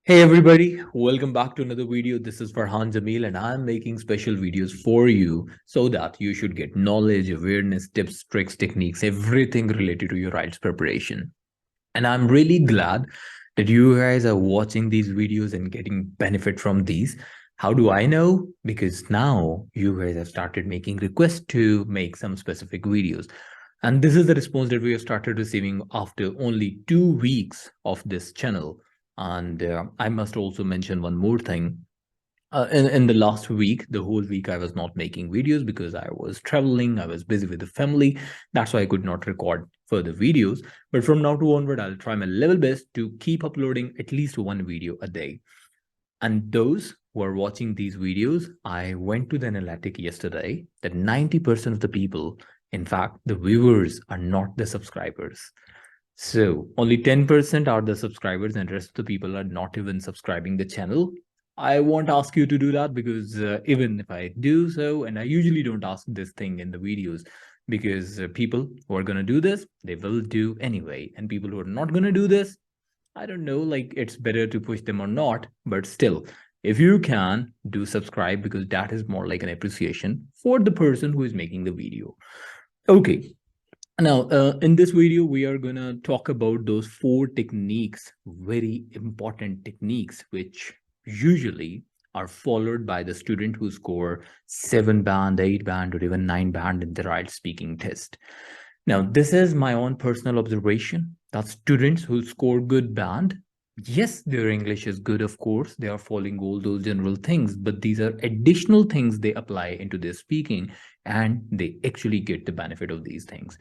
Hey everybody, welcome back to another video. This is Farhan Jamil and I'm making special videos for you so that you should get knowledge, awareness, tips, tricks, techniques, everything related to your IELTS preparation. And I'm really glad that you guys are watching these videos and getting benefit from these. How do I know? Because now you guys have started making requests to make some specific videos. And this is the response that we have started receiving after only 2 weeks of this channel. And I must also mention one more thing. In the last week, the whole week, I was not making videos because I was traveling, I was busy with the family. That's why I could not record further videos. But from now to onward, I'll try my level best to keep uploading at least one video a day. And those who are watching these videos, I went to the analytic yesterday that 90% of the people, in fact, the viewers are not the subscribers. So only 10% are the subscribers and rest of the people are not even subscribing the channel. I won't ask you to do that because even if I do so, and I usually don't ask this thing in the videos because people who are going to do this, they will do anyway. And people who are not going to do this, I don't know, like it's better to push them or not, but still, if you can, do subscribe because that is more like an appreciation for the person who is making the video. Okay, now, in this video, we are going to talk about those 4 techniques, very important techniques, which usually are followed by the student who score 7 band, 8 band, or even 9 band in the right speaking test. Now, this is my own personal observation that students who score good band, yes, their English is good, of course, they are following all those general things, but these are additional things they apply into their speaking and they actually get the benefit of these things.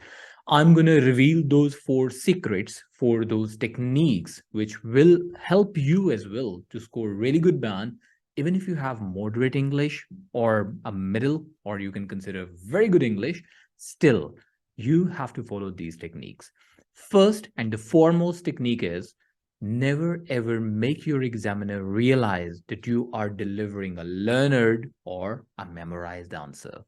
I'm going to reveal those 4 secrets for those techniques, which will help you as well to score really good band, even if you have moderate English or a middle, or you can consider very good English, still you have to follow these techniques. First and the foremost technique is never ever make your examiner realize that you are delivering a learned or a memorized answer.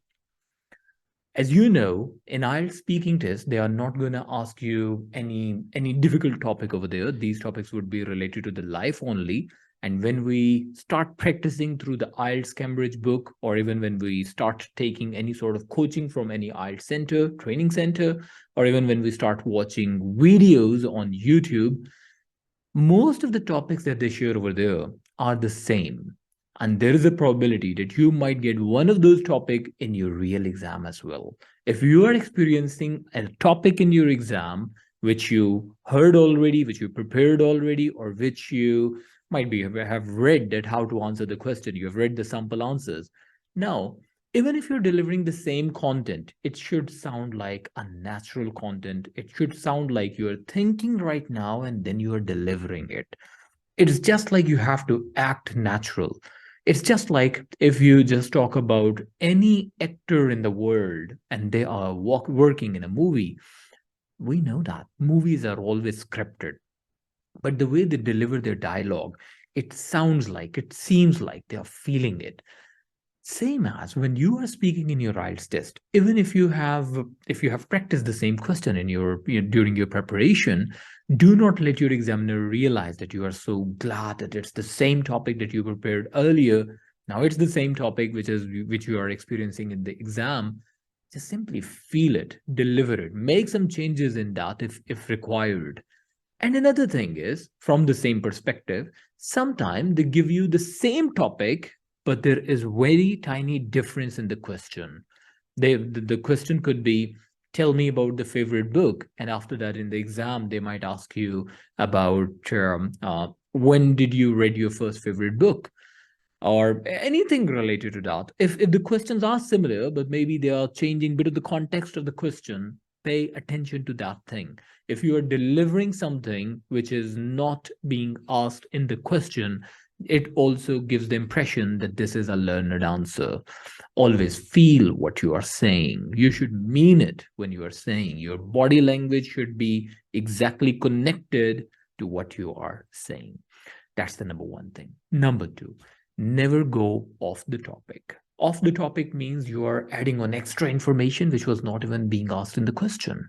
As you know, in IELTS speaking test, they are not going to ask you any difficult topic over there. These topics would be related to the life only. And when we start practicing through the IELTS Cambridge book, or even when we start taking any sort of coaching from any IELTS center, training center, or even when we start watching videos on YouTube, most of the topics that they share over there are the same. And there is a probability that you might get one of those topics in your real exam as well. If you are experiencing a topic in your exam, which you heard already, which you prepared already, or which you might be have read that how to answer the question, you have read the sample answers. Now, even if you're delivering the same content, it should sound like a natural content. It should sound like you're thinking right now and then you are delivering it. It's just like you have to act natural. It's just like if you just talk about any actor in the world and they are working in a movie, we know that movies are always scripted, but the way they deliver their dialogue, it sounds like, it seems like they are feeling it. Same as when you are speaking in your IELTS test, even if you have practiced the same question in during your preparation, do not let your examiner realize that you are so glad that it's the same topic that you prepared earlier. Now it's the same topic which you are experiencing in the exam. Just simply feel it, deliver it, make some changes in that if required. And another thing is, from the same perspective, sometimes they give you the same topic, but there is very tiny difference in the question. The question could be, tell me about the favorite book. And after that, in the exam, they might ask you about when did you read your first favorite book? Or anything related to that. If the questions are similar, but maybe they are changing a bit of the context of the question, pay attention to that thing. If you are delivering something which is not being asked in the question, it also gives the impression that this is a learned answer. Always feel what you are saying. You should mean it when you are saying. Your body language should be exactly connected to what you are saying. That's the number one thing. Number two, never go off the topic. Off the topic means you are adding on extra information which was not even being asked in the question.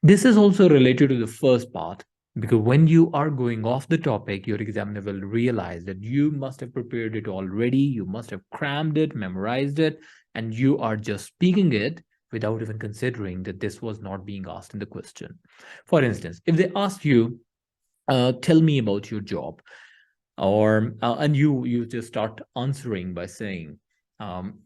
This is also related to the first part. Because when you are going off the topic, your examiner will realize that you must have prepared it already, you must have crammed it, memorized it, and you are just speaking it without even considering that this was not being asked in the question. For instance, if they ask you, tell me about your job, or and you just start answering by saying,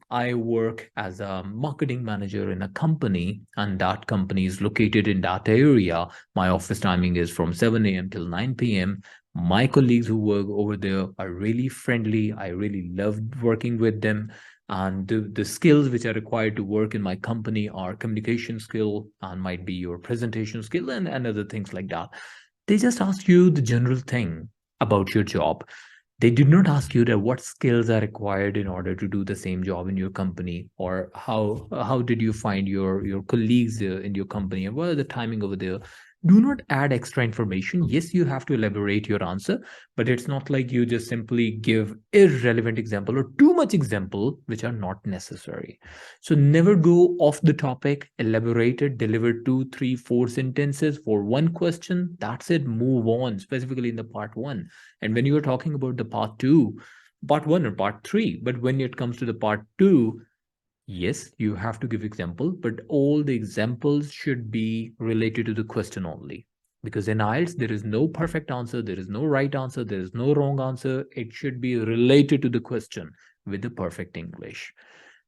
I work as a marketing manager in a company, and that company is located in that area. My office timing is from 7 a.m. till 9 p.m. My colleagues who work over there are really friendly. I really love working with them. And the skills which are required to work in my company are communication skill and might be your presentation skill, and other things like that. They just ask you the general thing about your job. They did not ask you that what skills are required in order to do the same job in your company, or how did you find your colleagues in your company, and what are the timing over there. Do not add extra information. Yes, you have to elaborate your answer, but it's not like you just simply give irrelevant example or too much example which are not necessary. So never go off the topic. Elaborate it, deliver 2, 3, 4 sentences for one question. That's it. Move on, specifically in the part one. And when you are talking about the part two, part one or part three, but when it comes to the part two, yes, you have to give example, but all the examples should be related to the question only. Because in IELTS, there is no perfect answer, there is no right answer, there is no wrong answer. It should be related to the question with the perfect English.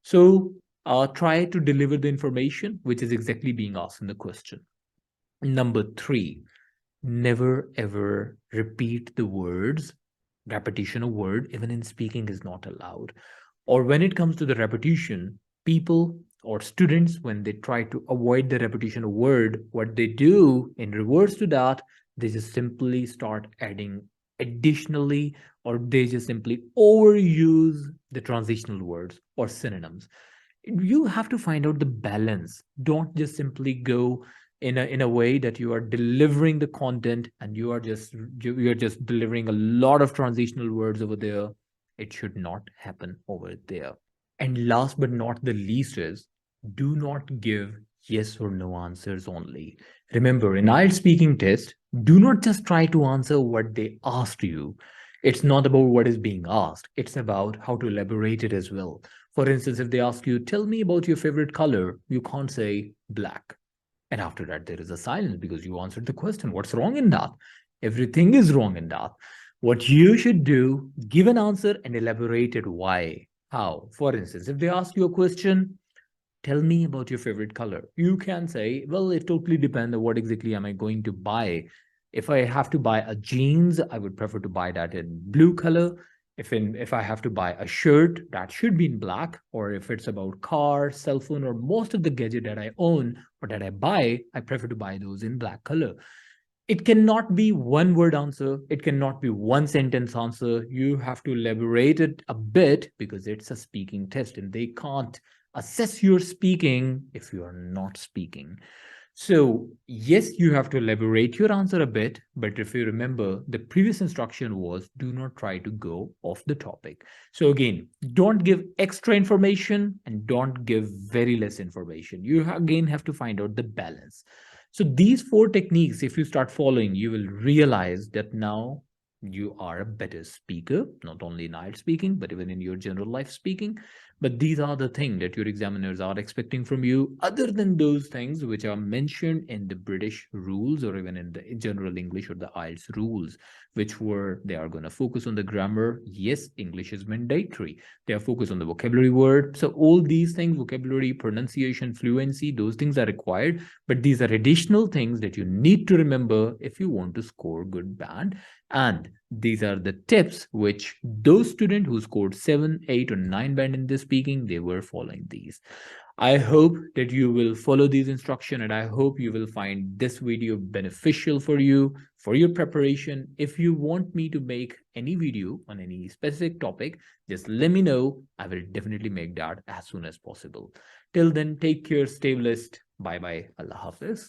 So try to deliver the information which is exactly being asked in the question. Number three, never ever repeat the words. Repetition of word, even in speaking, is not allowed. Or when it comes to the repetition, people or students, when they try to avoid the repetition of word, what they do in reverse to that, they just simply start adding additionally, or they just simply overuse the transitional words or synonyms. You have to find out the balance. Don't just simply go in a way that you are delivering the content and you are just delivering a lot of transitional words over there. It should not happen over there. And last but not the least is, do not give yes or no answers only. Remember, in IELTS speaking test, do not just try to answer what they asked you. It's not about what is being asked. It's about how to elaborate it as well. For instance, if they ask you, tell me about your favorite color, you can't say black. And after that, there is a silence because you answered the question. What's wrong in that? Everything is wrong in that. What you should do, give an answer and elaborate it why. How? For instance, if they ask you a question, tell me about your favorite color. You can say, well, it totally depends on what exactly am I going to buy. If I have to buy a jeans, I would prefer to buy that in blue color. If I have to buy a shirt, that should be in black. Or if it's about car, cell phone, or most of the gadget that I own or that I buy, I prefer to buy those in black color. It cannot be one word answer. It cannot be one sentence answer. You have to elaborate it a bit because it's a speaking test and they can't assess your speaking if you are not speaking. So, yes, you have to elaborate your answer a bit, but if you remember, the previous instruction was do not try to go off the topic. So, again, don't give extra information and don't give very less information. You again have to find out the balance. So, these four techniques, if you start following, you will realize that now you are a better speaker, not only in IELTS speaking, but even in your general life speaking. But these are the things that your examiners are expecting from you, other than those things which are mentioned in the British rules or even in the general English or the IELTS rules, which were they are going to focus on the grammar. Yes, English is mandatory. They are focused on the vocabulary word. So all these things, vocabulary, pronunciation, fluency, those things are required. But these are additional things that you need to remember if you want to score good band. And these are the tips which those students who scored 7, 8, or 9 band in this speaking, they were following these. I hope that you will follow these instructions, and I hope you will find this video beneficial for you, for your preparation. If you want me to make any video on any specific topic, just let me know. I will definitely make that as soon as possible. Till then, take care, stay blessed. Bye bye. Allah Hafiz.